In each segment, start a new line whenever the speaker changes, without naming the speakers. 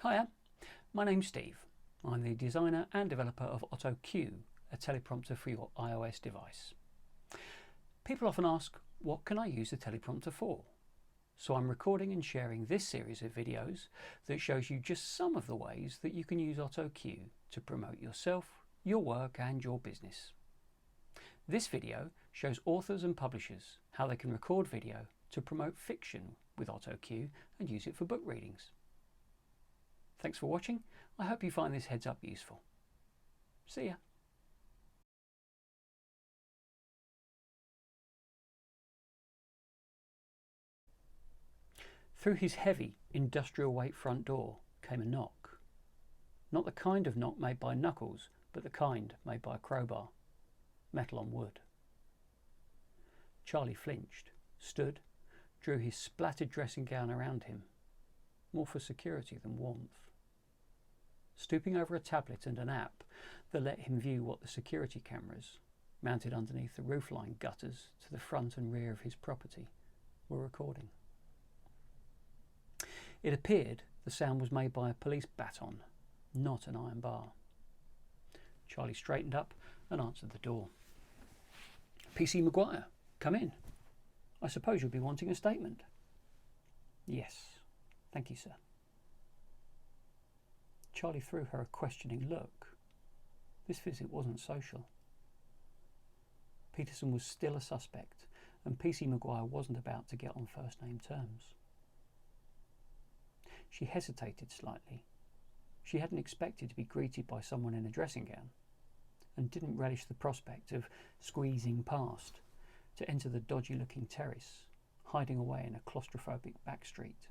Hiya, my name's Steve. I'm the designer and developer of Otto Q, a teleprompter for your iOS device. People often ask, what can I use the teleprompter for? So I'm recording and sharing this series of videos that shows you just some of the ways that you can use Otto Q to promote yourself, your work and your business. This video shows authors and publishers how they can record video to promote fiction with Otto Q and use it for book readings. Thanks for watching. I hope you find this heads up useful. See ya. Through his heavy, industrial weight front door came a knock. Not the kind of knock made by knuckles, but the kind made by a crowbar. Metal on wood. Charlie flinched, stood, drew his splattered dressing gown around him, more for security than warmth. Stooping over a tablet and an app that let him view what the security cameras, mounted underneath the roofline gutters to the front and rear of his property, were recording. It appeared the sound was made by a police baton, not an iron bar. Charlie straightened up and answered the door. PC Maguire, come in. I suppose you'll be wanting a statement. Yes, thank you, sir. Charlie threw her a questioning look. This visit wasn't social. Peterson was still a suspect, and PC Maguire wasn't about to get on first-name terms. She hesitated slightly. She hadn't expected to be greeted by someone in a dressing gown, and didn't relish the prospect of squeezing past to enter the dodgy-looking terrace, hiding away in a claustrophobic back street.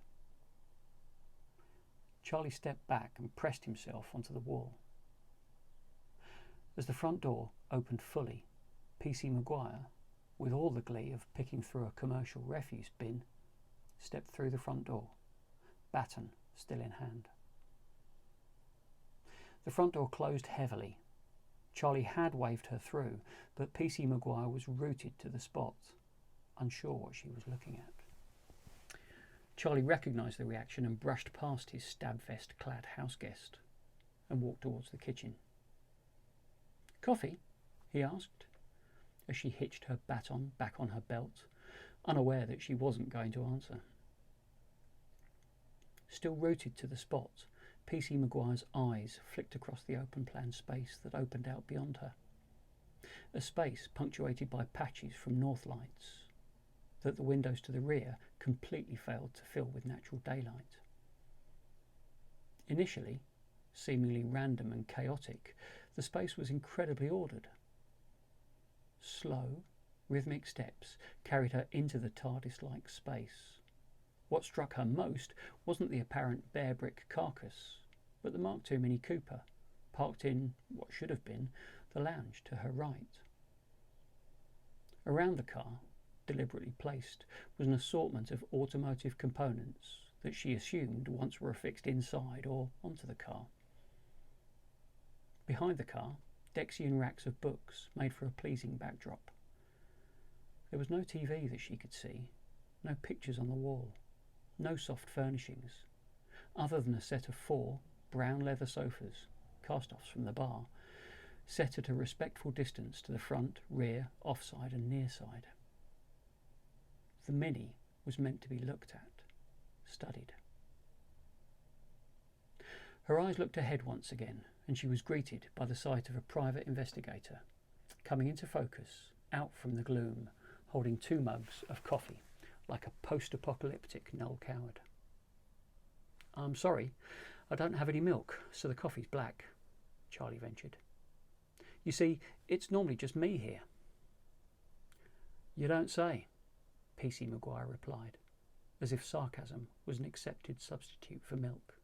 Charlie stepped back and pressed himself onto the wall. As the front door opened fully, PC Maguire, with all the glee of picking through a commercial refuse bin, stepped through the front door, baton still in hand. The front door closed heavily. Charlie had waved her through, but PC Maguire was rooted to the spot, unsure what she was looking at. Charlie recognised the reaction and brushed past his stab vest-clad houseguest and walked towards the kitchen. Coffee? He asked, as she hitched her baton back on her belt, unaware that she wasn't going to answer. Still rooted to the spot, PC Maguire's eyes flicked across the open-plan space that opened out beyond her, a space punctuated by patches from north lights that the windows to the rear completely failed to fill with natural daylight. Initially, seemingly random and chaotic, the space was incredibly ordered. Slow, rhythmic steps carried her into the TARDIS-like space. What struck her most wasn't the apparent bare brick carcass, but the Mark II Mini Cooper, parked in what should have been the lounge to her right. Around the car, deliberately placed, was an assortment of automotive components that she assumed once were affixed inside or onto the car. Behind the car, Dexian racks of books made for a pleasing backdrop. There was no TV that she could see, no pictures on the wall, no soft furnishings, other than a set of 4 brown leather sofas, cast-offs from the bar, set at a respectful distance to the front, rear, offside and near side. The Mini was meant to be looked at, studied. Her eyes looked ahead once again, and she was greeted by the sight of a private investigator, coming into focus, out from the gloom, holding 2 mugs of coffee, like a post-apocalyptic Noel Coward. I'm sorry, I don't have any milk, so the coffee's black, Charlie ventured. You see, it's normally just me here. You don't say, PC Maguire replied, as if sarcasm was an accepted substitute for milk.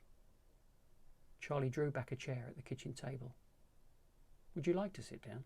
Charlie drew back a chair at the kitchen table. Would you like to sit down?